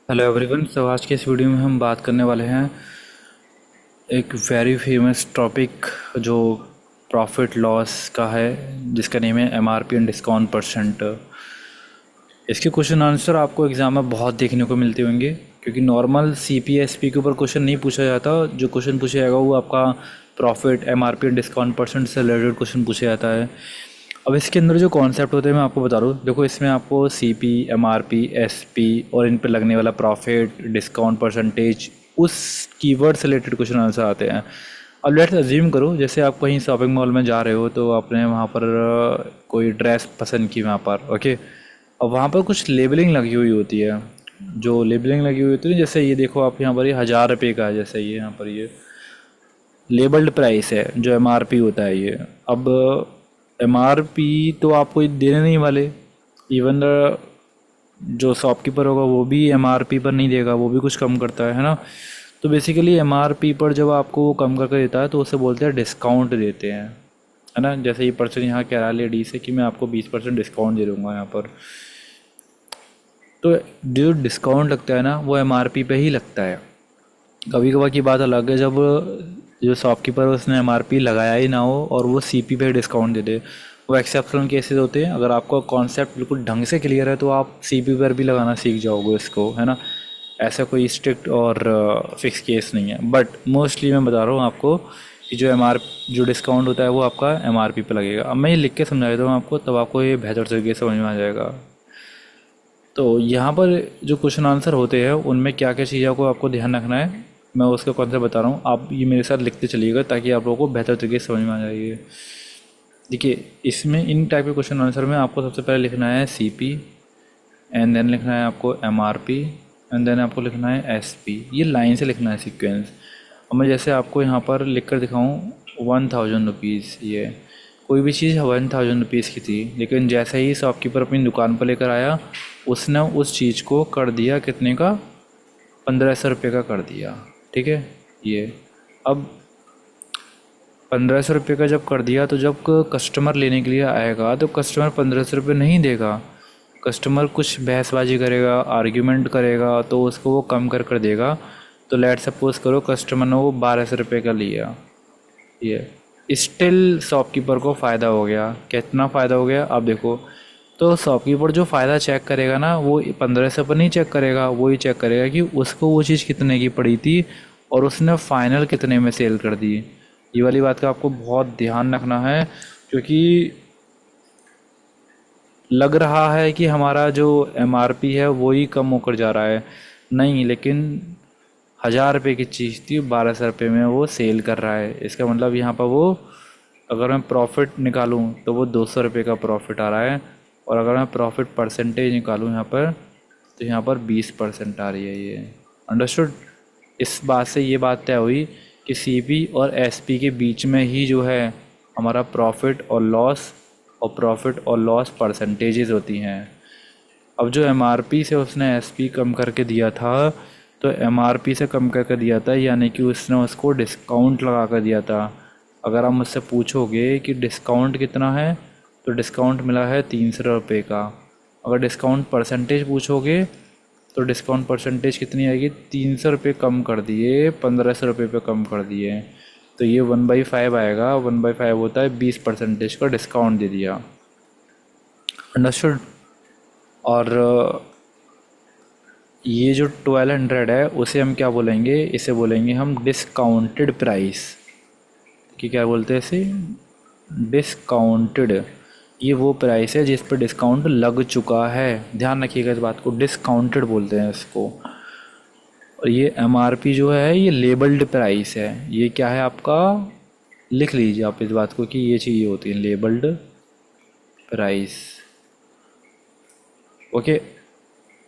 Hello everyone. तो आज के इस वीडियो में हम बात करने वाले हैं एक वेरी फेमस टॉपिक जो प्रॉफिट लॉस का है, जिसका नेम है एमआरपी एंड डिस्काउंट परसेंट। इसके क्वेश्चन आंसर आपको एग्ज़ाम में बहुत देखने को मिलते होंगे, क्योंकि नॉर्मल सीपीएसपी के ऊपर क्वेश्चन नहीं पूछा जाता। जो क्वेश्चन पूछा जाएगा वो आपका profit, MRP and discount percent से रिलेटेड क्वेश्चन पूछा जाता है। अब इसके अंदर जो कॉन्सेप्ट होते हैं मैं आपको बता दूँ। देखो, इसमें आपको सीपी, एमआरपी, एसपी और इन पे लगने वाला प्रॉफिट, डिस्काउंट परसेंटेज, उस कीवर्ड से रिलेटेड क्वेश्चन आंसर आते हैं। अब लेट्स अज्यूम करो, जैसे आप कहीं शॉपिंग मॉल में जा रहे हो, तो आपने वहाँ पर कोई ड्रेस पसंद की वहाँ पर, ओके। अब वहाँ पर कुछ लेबलिंग लगी हुई होती है। जो लेबलिंग लगी हुई होती है, जैसे ये देखो आप यहाँ पर, ये 1000 रुपये का है, जैसे ये यहाँ पर ये लेबल्ड प्राइस है, जो एमआरपी होता है ये। अब एमआरपी तो आपको देने नहीं वाले। इवन जो शॉपकीपर होगा वो भी एमआरपी पर नहीं देगा, वो भी कुछ कम करता है ना। तो बेसिकली एमआरपी पर जब आपको वो कम करके देता है तो उसे बोलते हैं डिस्काउंट देते हैं, है ना। जैसे ये पर्सन यहाँ कह रहा है लेडी से कि मैं आपको 20% डिस्काउंट दे दूँगा यहाँ पर। तो जो डिस्काउंट लगता है ना, वो एमआरपी पे ही लगता है। कभी कभार की बात अलग है जब जो शॉपकीपर है उसने एमआरपी लगाया ही ना हो और वो सीपी पे डिस्काउंट दे दे। वो एक्सेप्शनल केसेस होते हैं। अगर आपका कॉन्सेप्ट बिल्कुल ढंग से क्लियर है तो आप सीपी पर भी लगाना सीख जाओगे इसको, है ना। ऐसा कोई स्ट्रिक्ट और फिक्स केस नहीं है, बट मोस्टली मैं बता रहा हूँ आपको कि जो डिस्काउंट होता है वो आपका एमआरपी पे लगेगा। अब मैं ये लिख के समझा देता हूँ आपको, तब आपको ये बेहतर तरीके से समझ में आ जाएगा। तो यहाँ पर जो क्वेश्चन आंसर होते हैं उनमें क्या क्या चीज़ों को आपको ध्यान रखना है, मैं उसका कॉन्सेप्ट बता रहा हूँ। आप ये मेरे साथ लिखते चलिएगा ताकि आप लोगों को बेहतर तरीके से समझ में आ जाएगी। देखिए, इसमें इन टाइप के क्वेश्चन आंसर में आपको सबसे पहले लिखना है सीपी, एंड देन लिखना है आपको एमआरपी, एंड देन आपको लिखना है एसपी। ये लाइन से लिखना है सीक्वेंस। और मैं जैसे आपको यहाँ पर लिख कर दिखाऊँ, 1000 रुपीज़, ये कोई भी चीज़ 1000 रुपीज़ की थी, लेकिन जैसे ही शॉपकीपर अपनी दुकान पर लेकर आया, उसने उस चीज़ को कर दिया कितने का, 1500 रुपये का कर दिया, ठीक है। ये अब 1500 रुपये का जब कर दिया, तो जब कस्टमर लेने के लिए आएगा तो कस्टमर 1500 रुपये नहीं देगा। कस्टमर कुछ बहसबाजी करेगा, आर्ग्यूमेंट करेगा, तो उसको वो कम कर देगा। तो लेट सपोज करो कस्टमर ने वो 1200 रुपये का लिया, ये स्टिल शॉपकीपर को फ़ायदा हो गया। कितना फ़ायदा हो गया आप देखो। तो शॉपकीपर जो फ़ायदा चेक करेगा ना, वो 1500 पर नहीं चेक करेगा, वो ही चेक करेगा कि उसको वो चीज़ कितने की पड़ी थी और उसने फाइनल कितने में सेल कर दी। ये वाली बात का आपको बहुत ध्यान रखना है, क्योंकि लग रहा है कि हमारा जो एमआरपी है वो ही कम होकर जा रहा है, नहीं, लेकिन 1000 रुपये की चीज़ थी 1200 रुपये में वो सेल कर रहा है। इसका मतलब यहाँ पर वो, अगर मैं प्रॉफिट निकालूँ तो वो 200 रुपये का प्रॉफिट आ रहा है, और अगर मैं प्रॉफिट परसेंटेज निकालूँ यहाँ पर, तो यहाँ पर 20% आ रही है। ये अंडरस्टूड। इस बात से ये बात तय हुई कि सीपी और एसपी के बीच में ही जो है हमारा प्रॉफिट और लॉस परसेंटेजेस होती हैं। अब जो एमआरपी से उसने एसपी कम करके दिया था, तो एमआरपी से कम करके दिया था, यानी कि उसने उसको डिस्काउंट लगा कर दिया था। अगर आप मुझसे पूछोगे कि डिस्काउंट कितना है, तो डिस्काउंट मिला है 300 रुपये का। अगर डिस्काउंट परसेंटेज पूछोगे तो डिस्काउंट परसेंटेज कितनी आएगी, 300 रुपये कम कर दिए, 1500 रुपये पे कम कर दिए, तो ये 1/5 आएगा। 1/5 होता है 20% का डिस्काउंट दे दिया। अंडरस्टूड। और ये जो 1200 है उसे हम क्या बोलेंगे, इसे बोलेंगे हम डिस्काउंटेड प्राइस। कि क्या बोलते हैं इसे, डिस्काउंटेड। ये वो प्राइस है जिस पर डिस्काउंट लग चुका है। ध्यान रखिएगा इस बात को, डिस्काउंटेड बोलते हैं इसको। और ये एमआरपी जो है ये लेबल्ड प्राइस है। ये क्या है आपका, लिख लीजिए आप इस बात को कि ये चीज़ें होती हैं लेबल्ड प्राइस, ओके।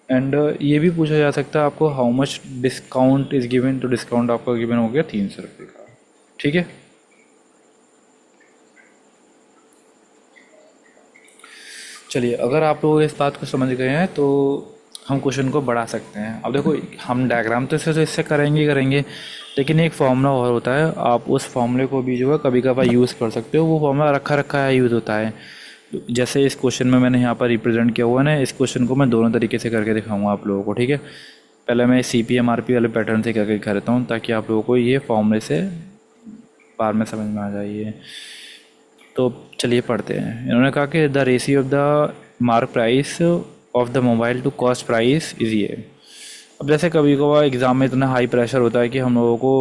एंड ये भी पूछा जा सकता है आपको, how much discount is given, तो डिस्काउंट आपका गिवन हो गया 300 रुपये का, ठीक है। चलिए, अगर आप लोग इस बात को समझ गए हैं तो हम क्वेश्चन को बढ़ा सकते हैं। अब देखो, हम डायग्राम तो इससे करेंगे ही करेंगे, लेकिन एक फॉर्मूला और होता है। आप उस फॉर्मूले को भी जो है कभी कभार यूज़ कर सकते हो। वो फॉर्मूला रखा रखा है, यूज़ होता है। जैसे इस क्वेश्चन में मैंने यहाँ पर रिप्रेजेंट किया हुआ है ना, इस क्वेश्चन को मैं दोनों तरीके से करके दिखाऊंगा आप लोगों को, ठीक है। पहले मैं CP/MRP वाले पैटर्न से करके दिखा हूँ ताकि आप लोगों को ये फॉर्मूले से बाद में समझ में आ जाइए। तो चलिए पढ़ते हैं। इन्होंने कहा कि the ratio of the mark price of the mobile to cost price is ये। अब जैसे कभी कभार एग्ज़ाम में इतना हाई प्रेशर होता है कि हम लोगों को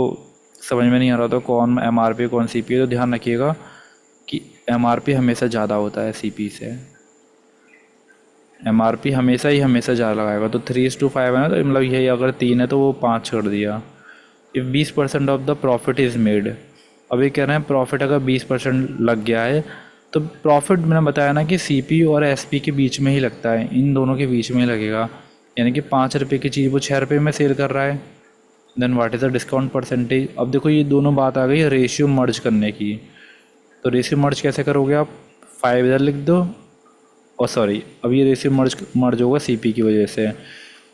समझ में नहीं आ रहा तो कौन MRP कौन CP, तो ध्यान रखिएगा कि MRP हमेशा ज़्यादा होता है CP से। MRP हमेशा ज़्यादा लगाएगा। तो 3:5 है ना, तो मतलब यही अगर 3 है तो वो 5 छोड़ दिया। If 20% of the profit is made, अभी कह रहे हैं प्रॉफिट अगर 20% लग गया है तो प्रॉफिट मैंने बताया ना कि CP और SP के बीच में ही लगता है, इन दोनों के बीच में ही लगेगा। यानी कि 5 रुपये की चीज़ वो 6 रुपये में सेल कर रहा है। Then what is the discount percentage. अब देखो ये दोनों बात आ गई रेशियो मर्ज करने की। तो रेशियो मर्ज कैसे करोगे आप, 5 इधर लिख दो, और सॉरी अब ये रेशियो मर्ज होगा CP की वजह से।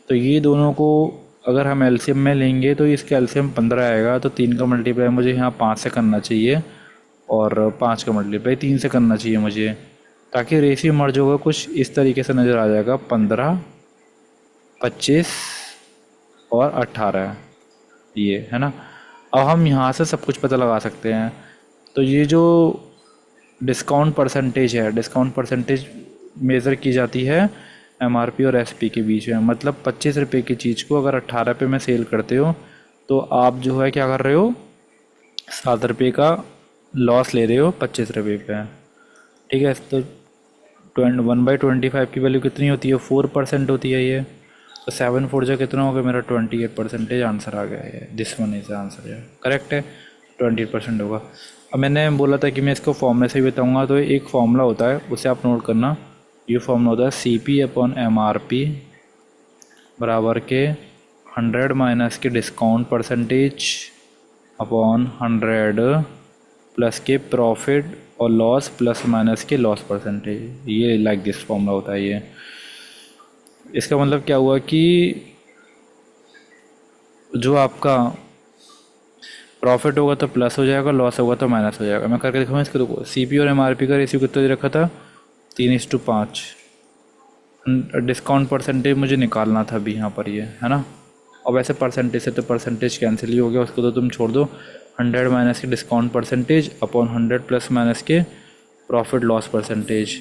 तो ये दोनों को अगर हम LCM में लेंगे तो इसका LCM 15 आएगा। तो 3 का मल्टीप्लाई मुझे यहाँ 5 से करना चाहिए और 5 का मल्टीप्लाई 3 से करना चाहिए मुझे, ताकि रेशियो मर्ज होगा कुछ इस तरीके से नज़र आ जाएगा, 15, 25 और 18, ये है ना। अब हम यहाँ से सब कुछ पता लगा सकते हैं। तो ये जो डिस्काउंट परसेंटेज है, डिस्काउंट परसेंटेज मेज़र की जाती है MRP और SP के बीच में। मतलब 25 रुपये की चीज़ को अगर 18 रुपये में सेल करते हो तो आप जो है क्या कर रहे हो, 7 रुपये का लॉस ले रहे हो 25 रुपये पे, ठीक है। तो 1/25 की वैल्यू कितनी होती है, 4% होती है ये। तो 7 4 जो कितना होगा मेरा 28% आंसर आ गया है। दिस वन इज आंसर है, करेक्ट है, 28% होगा। अब मैंने बोला था कि मैं इसको फॉर्मूले से भी बताऊँगा, तो एक फॉर्मूला होता है उसे आप नोट करना। ये फॉर्मूला होता है CP/MRP बराबर के 100 माइनस के डिस्काउंट परसेंटेज अपॉन 100 प्लस के प्रॉफिट और लॉस प्लस माइनस के लॉस परसेंटेज। ये लाइक दिस फॉर्मूला होता है ये। इसका मतलब क्या हुआ कि जो आपका प्रॉफिट होगा तो प्लस हो जाएगा, लॉस होगा तो माइनस हो जाएगा। मैं करके दिखाऊँ इसको। देखो CP और MRP का रेशियो कितना दे रखा था, 3:5। डिस्काउंट परसेंटेज मुझे निकालना था अभी यहाँ पर, ये है ना। अब ऐसे परसेंटेज से तो परसेंटेज कैंसिल ही हो गया, उसको तो तुम छोड़ दो। 100 माइनस के discount percentage upon 100 plus minus के प्रॉफिट लॉस परसेंटेज।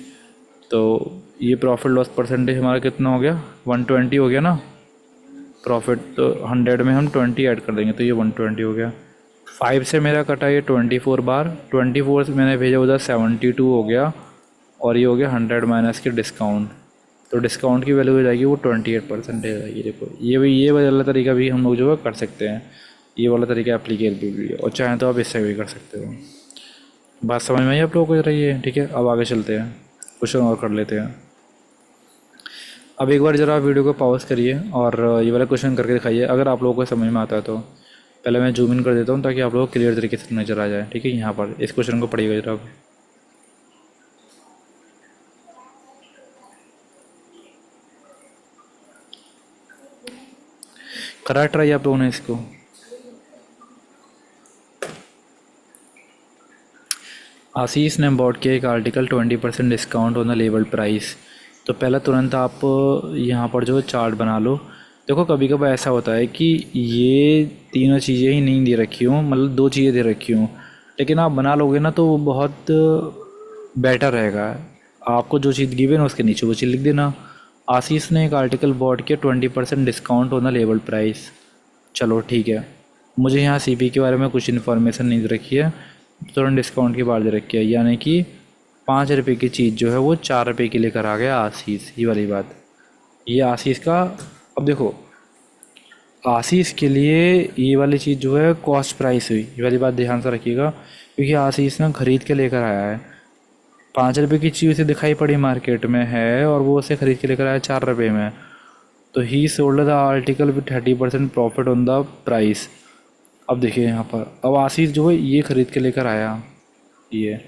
तो ये प्रॉफिट लॉस परसेंटेज हमारा कितना हो गया, 120 हो गया ना। प्रॉफिट तो 100 में हम 20 ऐड कर देंगे तो ये 120 हो गया। 5 से मेरा कटा ये 24 बार, 24 से मैंने भेजा उधर 72 हो गया, और ये हो गया 100 माइनस के डिस्काउंट। तो डिस्काउंट की वैल्यू हो जाएगी वो 28% हो जाएगी। देखो ये वाला तरीका भी हम लोग जो है कर सकते हैं, ये वाला तरीका एप्लीकेबल भी है, और चाहें तो आप इससे भी कर सकते हो। बात समझ में आई आप लोगों को रही है, ठीक है। अब आगे चलते हैं, क्वेश्चन और कर लेते हैं। अब एक बार ज़रा वीडियो को पॉज करिए और ये वाला क्वेश्चन करके दिखाइए, अगर आप लोगों को समझ में आता है तो। पहले मैं जूम इन कर देता हूँ ताकि आप लोगों को क्लियर तरीके से नज़र आ जाए, ठीक है। यहाँ पर इस क्वेश्चन को पढ़िएगा जरा। करा ट्राई आप लोगों ने इसको। आशीष ने बॉट किया एक article 20% discount on the label price. तो पहला तुरंत आप यहाँ पर जो चार्ट बना लो। देखो कभी कभी ऐसा होता है कि ये तीनों चीज़ें ही नहीं दे रखी हूँ, मतलब 2 चीज़ें दे रखी हूँ, लेकिन आप बना लोगे ना तो वो बहुत बेटर रहेगा। आपको जो चीज़ गिवन है उसके नीचे वो चीज़ लिख देना। आशीष ने एक आर्टिकल बॉट किया 20% discount on the label price. चलो ठीक है, मुझे यहाँ CP के बारे में कुछ इन्फॉर्मेशन नहीं दे रखी है, तुरंत डिस्काउंट की बात दे रखी है, यानी कि 5 रुपये की चीज़ जो है वो 4 रुपये की लेकर आ गया आशीष। ये वाली बात, ये आशीष का। अब देखो आशीष के लिए ये वाली चीज़ जो है कॉस्ट प्राइस हुई, ये वाली बात ध्यान से रखिएगा, क्योंकि आशीष ना खरीद के लेकर आया है। 5 रुपये की चीज़ उसे दिखाई पड़ी मार्केट में है और वो उसे खरीद के लेकर आया 4 रुपये में। तो ही sold the article with 30% profit on the price. अब देखिए यहाँ पर, अब आशीष जो है ये ख़रीद के लेकर आया ये,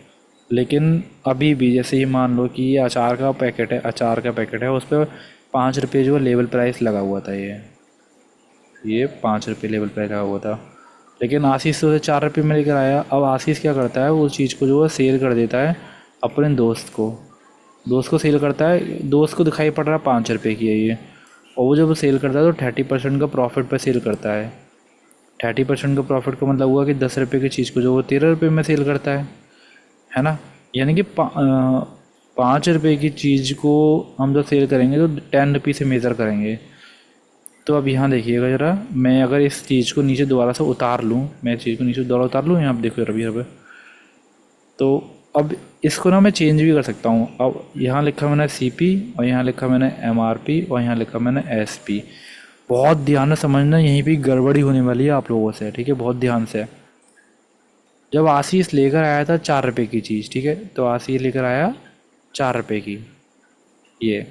लेकिन अभी भी जैसे ही मान लो कि ये अचार का पैकेट है, उस पर 5 रुपये जो है लेवल प्राइस लगा हुआ था। ये 5 रुपये लेवल प्राइस लगा हुआ था, लेकिन आशीष तो उसे 4 रुपये में लेकर आया। अब आशीष क्या करता है, उस चीज़ को जो है सेल कर देता है अपने दोस्त को सेल करता है। दोस्त को दिखाई पड़ रहा है 5 रुपये की है ये, और वो जब वो सेल करता है तो 30% का प्रॉफिट पे सेल करता है। 30% का प्रॉफिट का मतलब हुआ कि 10 रुपये की चीज़ को जो वो 13 रुपये में सेल करता है ना। यानी कि 5 रुपये की चीज़ को हम जब सेल करेंगे तो 10 रुपये से मेज़र करेंगे। तो अब यहाँ देखिएगा ज़रा, मैं अगर इस चीज़ को नीचे दोबारा से उतार लूँ, मैं इस चीज़ को नीचे दोबारा उतार लूँ, यहाँ पे देखो रवि रवि, तो अब इसको ना मैं चेंज भी कर सकता हूँ। अब यहाँ लिखा मैंने CP और यहाँ लिखा मैंने MRP और यहाँ लिखा मैंने SP। बहुत ध्यान से समझना, यहीं पे गड़बड़ी होने वाली है आप लोगों से, ठीक है, बहुत ध्यान से। जब आशीष लेकर आया था 4 रुपये की चीज़, ठीक है, तो आशीष लेकर आया 4 रुपये की ये।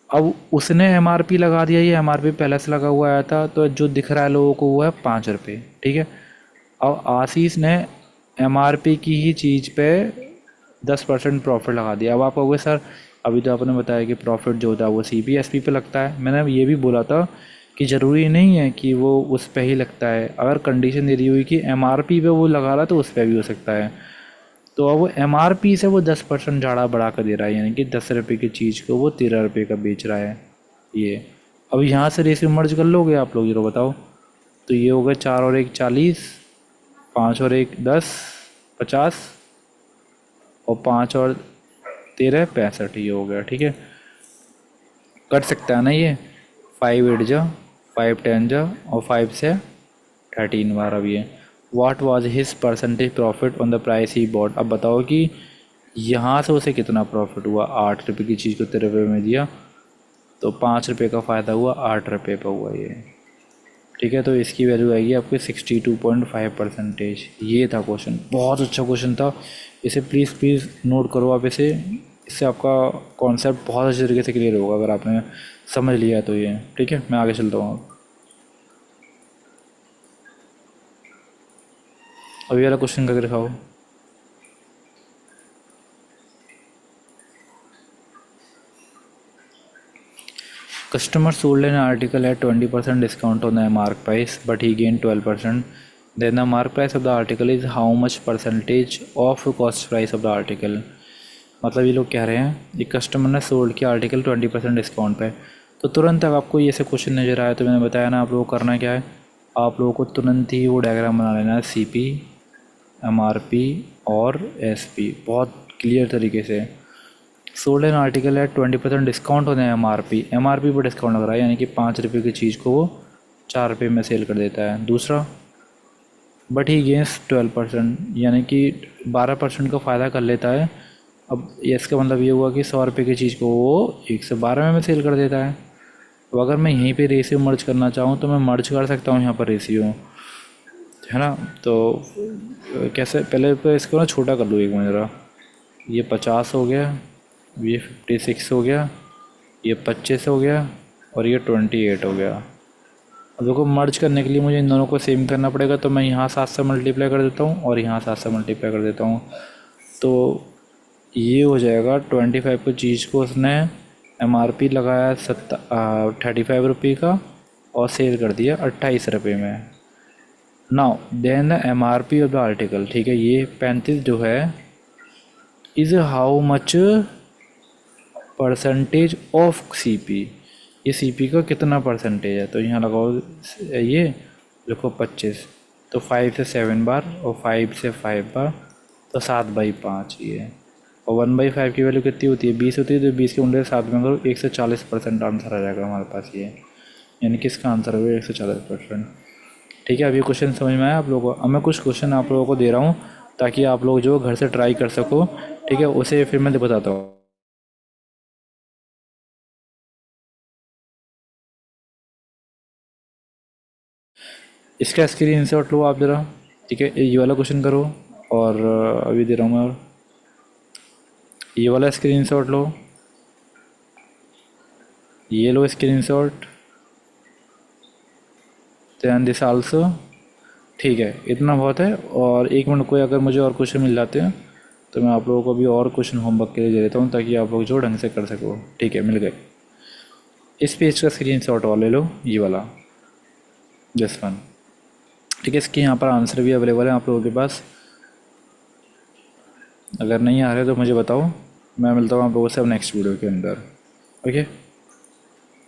अब उसने MRP लगा दिया, ये MRP पहले से लगा हुआ आया था, तो जो दिख रहा है लोगों को वो है 5 रुपये, ठीक है। अब आशीष ने MRP की ही चीज़ पे 10% प्रॉफिट लगा दिया। अब आप कहोगे सर अभी तो आपने बताया कि प्रॉफिट जो होता है वो CP SP पे लगता है। मैंने ये भी बोला था कि ज़रूरी नहीं है कि वो उस पे ही लगता है, अगर कंडीशन दे दी हुई कि MRP पे वो लगा रहा तो उस पर भी हो सकता है। तो अब वो MRP से वो 10% ज़्यादा बढ़ा कर दे रहा है, यानी कि 10 रुपये की चीज़ को वो 13 रुपये का बेच रहा है ये। अब यहाँ से रेशियो मर्ज कर लोगे आप लोग, जरा बताओ, तो ये हो गया 4 और 1 40, 5 और 1 10 50 और 5 और 13 65, ये हो गया, ठीक है। कट सकता है ना ये, 5 8 जा 5 10 जा और 5 से 13 बार। अब ये what was his percentage profit on the price he bought. अब बताओ कि यहाँ से उसे कितना प्रॉफिट हुआ। 8 रुपये की चीज़ को 13 रुपये में दिया तो 5 रुपये का फ़ायदा हुआ, 8 रुपये पर हुआ ये, ठीक है। तो इसकी वैल्यू आएगी आपकी 62.5%। ये था क्वेश्चन, बहुत अच्छा क्वेश्चन था, इसे प्लीज़ नोट करो आप इसे। इससे आपका कॉन्सेप्ट बहुत अच्छे तरीके से क्लियर होगा अगर आपने समझ लिया तो ये, ठीक है। मैं आगे चलता हूँ। अभी वाला क्वेश्चन करके दिखाओ। Customer sold an article at 20% discount on the mark price, but he gained 12%. Then the mark price of the article is how much percentage of cost price of the article। मतलब ये लोग कह रहे हैं एक customer ने sold किया article 20% discount पे, तो तुरंत अगर आपको ये से क्वेश्चन नज़र आया तो मैंने बताया ना आप लोगों को करना क्या है, आप लोगों को तुरंत ही वो डायग्राम बना लेना है, CP MRP और SP, बहुत क्लियर तरीके से। Sold an article at 20% discount होने MRP पर डिस्काउंट लग रहा है, यानी कि 5 रुपये की चीज़ को वो 4 रुपये में सेल कर देता है। दूसरा, बट ही गेंस 12%, यानी कि 12% का फ़ायदा कर लेता है। अब इसका मतलब ये हुआ कि 100 रुपये की चीज़ को वो 112 में सेल कर देता है। तो अगर मैं यहीं पे रेशियो मर्ज करना चाहूँ तो मैं मर्ज कर सकता हूँ यहाँ पर रेशियो, है ना। तो कैसे, पहले तो इसको ना छोटा कर लूँ एक मिनट ज़रा, ये 50 हो गया, ये 56 हो गया, ये 25 हो गया और ये 28 हो गया। अब देखो मर्ज करने के लिए मुझे इन दोनों को सेम करना पड़ेगा, तो मैं यहाँ 7 से मल्टीप्लाई कर देता हूँ और यहाँ 7 से मल्टीप्लाई कर देता हूँ। तो ये हो जाएगा 25 की चीज़ को उसने MRP लगाया 35 रुपये का और सेल कर दिया 28 रुपये में। Now then the MRP of the article, ठीक है, ये 35 जो है is how much percentage of CP, ये CP का कितना परसेंटेज है। तो यहाँ लगाओ ये लिखो 25, तो 5 से 7 बार और 5 से 5 बार, तो 7/5 ये। और 1/5 की वैल्यू कितनी होती है, 20 होती है, तो 20 के उल्टे 7 में करो 140% आंसर आ जाएगा हमारे पास ये, यानी कि इसका आंसर होगा 140%। ठीक है, अब ये क्वेश्चन समझ में आया आप लोगों को। अब मैं कुछ क्वेश्चन आप लोगों को दे रहा हूँ ताकि आप लोग जो घर से ट्राई कर सको, ठीक है, उसे फिर मैं बताता हूँ। इसका स्क्रीनशॉट लो आप ज़रा, ठीक है, ये वाला क्वेश्चन करो और अभी दे रहा हूँ मैं, और ये वाला स्क्रीनशॉट लो, ये लो स्क्रीनशॉट, दैन दिस आल्सो। ठीक है, इतना बहुत है। और 1 मिनट कोई अगर मुझे और क्वेश्चन मिल जाते हैं तो मैं आप लोगों को भी और क्वेश्चन होमवर्क के लिए दे देता हूँ ताकि आप लोग जो ढंग से कर सको। ठीक है, मिल गए। इस पेज का स्क्रीनशॉट और ले लो, ये वाला, दिस वन। ठीक है, इसके यहाँ पर आंसर भी अवेलेबल है आप लोगों के पास। अगर नहीं आ रहे तो मुझे बताओ, मैं मिलता हूँ आप लोगों से अब नेक्स्ट वीडियो के अंदर। ओके।